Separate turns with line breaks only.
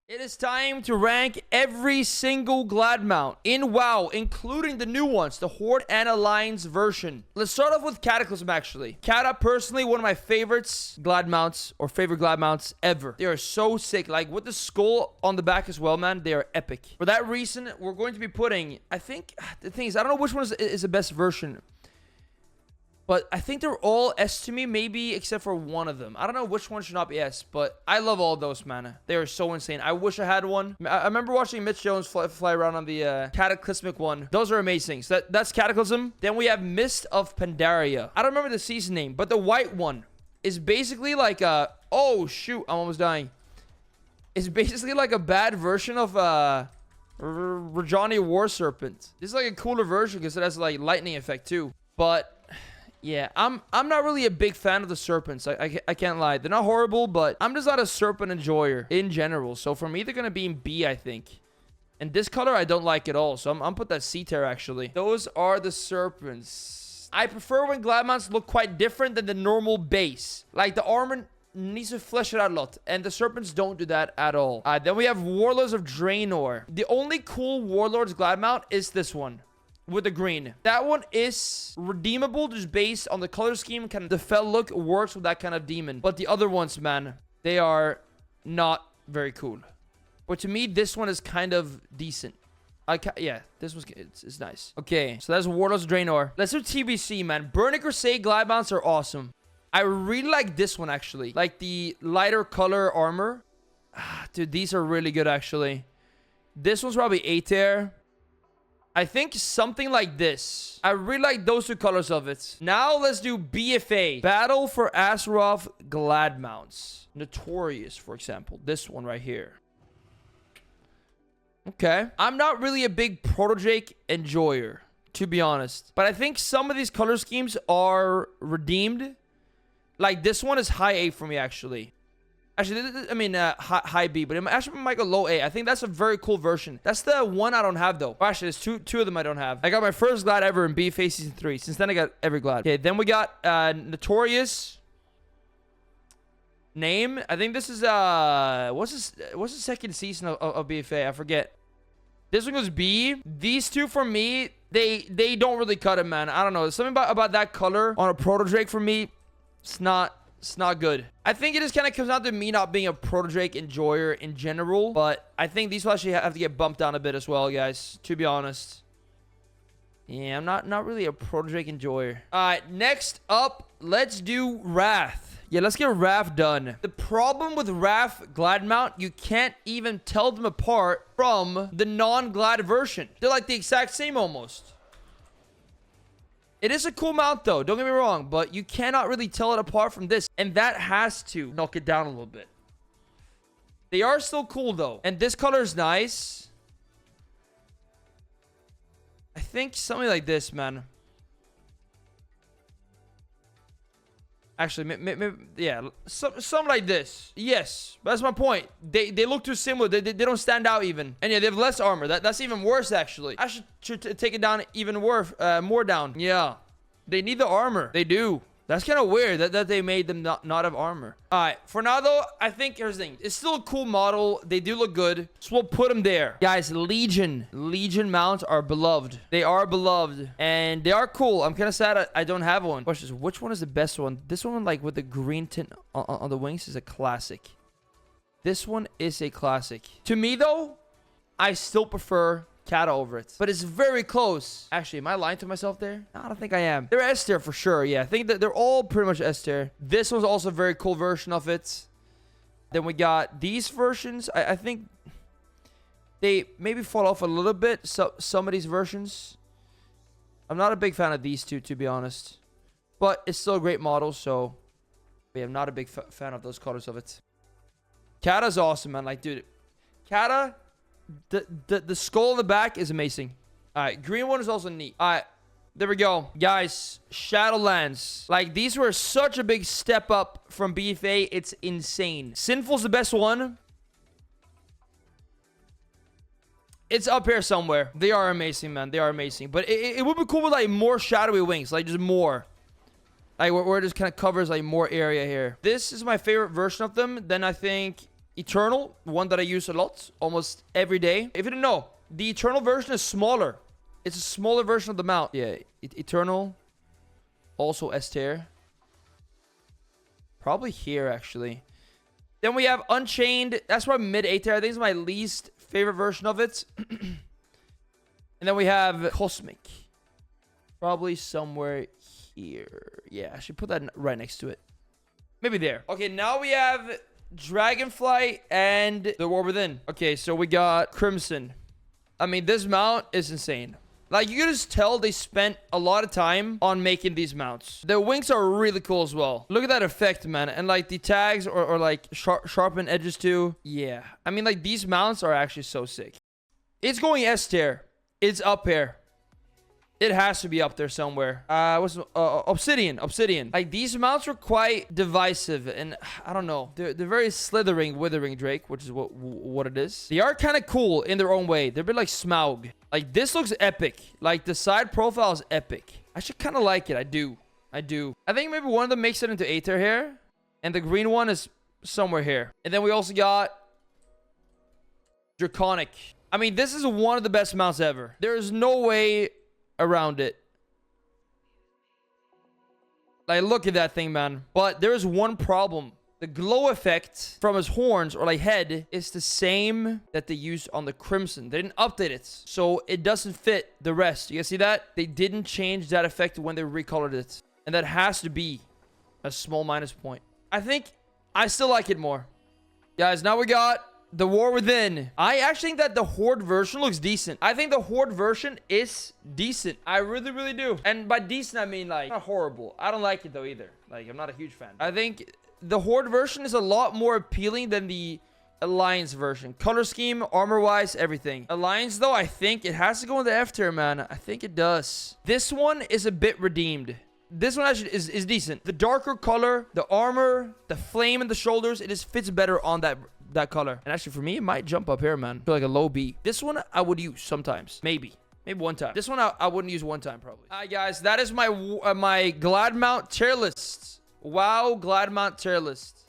It is time to rank every single Glad mount in WoW, including the new ones, the Horde and Alliance version. Let's start off with Cataclysm, actually. Cata, personally, one of my favorites Glad mounts, or favorite Glad mounts ever. They are so sick. Like, with the skull on the back as well, man, they are epic. For that reason, we're going to be putting, I think, the thing is, I don't know which one is the best version. But I think they're all S to me, maybe except for one of them. I don't know which one should not be S, but I love all those, man. They are so insane. I wish I had one. I remember watching Mitch Jones fly around on the Cataclysmic one. Those are amazing. So that's Cataclysm. Then we have Mist of Pandaria. I don't remember the season name, but the white one is basically like a... Oh, shoot. I'm almost dying. It's basically like a bad version of Rajani War Serpent. This is like a cooler version because it has like lightning effect too. But... yeah, I'm not really a big fan of the serpents. I can't lie. They're not horrible, but I'm just not a serpent enjoyer in general. So for me, they're going to be in B, I think. And this color, I don't like at all. So I'm put that C tier, actually. Those are the serpents. I prefer when Glad mounts look quite different than the normal base. Like, the armor needs to flesh it out a lot. And the serpents don't do that at all. Then we have Warlords of Draenor. The only cool Warlords Glad mount is this one. With the green. That one is redeemable just based on the color scheme. Kind of the fell look works with that kind of demon. But the other ones, man, they are not very cool. But to me, this one is kind of decent. Yeah, this was it's nice. Okay, so that's Warlords of Draenor. Let's do TBC, man. Burning Crusade Glad mounts are awesome. I really like this one, actually. Like the lighter color armor. Dude, these are really good, actually. This one's probably A tier. I think something like this. I really like those two colors of it. Now let's do BFA. Battle for Azeroth Glad mounts. Notorious, for example. This one right here. Okay. I'm not really a big proto-drake enjoyer, to be honest. But I think some of these color schemes are redeemed. Like, this one is high A for me, actually. Actually, I mean, high B, but it actually might go low A. I think that's a very cool version. That's the one I don't have, though. Actually, there's two of them I don't have. I got my first Glad ever in BFA Season 3. Since then, I got every Glad. Okay, then we got Notorious. Name. I think this is, what's the second season of BFA? I forget. This one goes B. These two, for me, they don't really cut it, man. I don't know. Something about that color on a proto-drake for me, it's not good. I think it just kind of comes down to me not being a proto-drake enjoyer in general. But I think these will actually have to get bumped down a bit as well, guys. To be honest. Yeah, I'm not really a proto-drake enjoyer. Alright, next up, let's do Wrath. Yeah, let's get Wrath done. The problem with Wrath Glad mount, you can't even tell them apart from the non-Glad version. They're like the exact same almost. It is a cool mount, though. Don't get me wrong. But you cannot really tell it apart from this. And that has to knock it down a little bit. They are still cool, though. And this color is nice. I think something like this, man. Actually, yeah. Something like this. Yes. That's my point. They look too similar. They don't stand out even. And yeah, they have less armor. That's even worse, actually. I should take it down even worse. More down. Yeah. They need the armor. They do. That's kind of weird that they made them not have armor. Alright. For now, though, I think here's the thing. It's still a cool model. They do look good. So we'll put them there. Guys, Legion. Legion mounts are beloved. They are beloved. And they are cool. I'm kind of sad I don't have one. Question is, which one is the best one? This one, like, with the green tint on the wings is a classic. This one is a classic. To me, though, I still prefer Cata over it. But it's very close. Actually, am I lying to myself there? No, I don't think I am. They're S tier for sure. Yeah, I think that they're all pretty much S tier. This one's also a very cool version of it. Then we got these versions. I think they maybe fall off a little bit. So some of these versions. I'm not a big fan of these two, to be honest. But it's still a great model, so yeah, I'm not a big fan of those colors of it. Cata's awesome, man. Like, dude, Cata... The skull in the back is amazing. Alright, green one is also neat. Alright, there we go. Guys, Shadowlands. Like, these were such a big step up from BFA. It's insane. Sinful's the best one. It's up here somewhere. They are amazing, man. They are amazing. But it would be cool with, like, more shadowy wings. Like, just more. Like, where it just kind of covers, like, more area here. This is my favorite version of them. Then I think Eternal, one that I use a lot, almost every day. If you didn't know, the Eternal version is smaller. It's a smaller version of the mount. Yeah, Eternal. Also S tier. Probably here, actually. Then we have Unchained. That's probably mid A tier. I think it's my least favorite version of it. And then we have Cosmic. Probably somewhere here. Yeah, I should put that right next to it. Maybe there. Okay, now we have Dragonflight and the War Within. Okay, so we got Crimson. I mean, this mount is insane. Like, you can just tell they spent a lot of time on making these mounts. The wings are really cool as well. Look at that effect, man. And, like, the tags or like, sharpened edges, too. Yeah. I mean, like, these mounts are actually so sick. It's going S tier. It's up here. It has to be up there somewhere. What's Obsidian? Obsidian. Like, these mounts are quite divisive, and I don't know. They're very slithering, withering Drake, which is what it is. They are kind of cool in their own way. They're a bit like Smaug. Like, this looks epic. Like, the side profile is epic. I should kind of like it. I do. I think maybe one of them makes it into A tier here, and the green one is somewhere here. And then we also got Draconic. I mean, this is one of the best mounts ever. There is no way around it. Like, look at that thing, man. But there is one problem. The glow effect from his horns or like head is the same that they used on the Crimson. They didn't update it, so it doesn't fit the rest. You guys see that? They didn't change that effect when they recolored it, and that has to be a small minus point. I think I still like it more. Guys, now we got the War Within. I actually think that the Horde version looks decent. I think the Horde version is decent. I really do. And by decent, I mean, like, not horrible. I don't like it, though, either. Like, I'm not a huge fan. I think the Horde version is a lot more appealing than the Alliance version. Color scheme, armor-wise, everything. Alliance, though, I think it has to go in the F tier, man. I think it does. This one is a bit redeemed. This one actually is decent. The darker color, the armor, the flame in the shoulders, it just fits better on that color. And actually, for me, it might jump up here, man. I feel like a low B. This one, I would use sometimes. Maybe one time. This one, I wouldn't use one time, probably. All right, guys. That is my my Glad Mount tier list. Wow, Glad Mount tier list.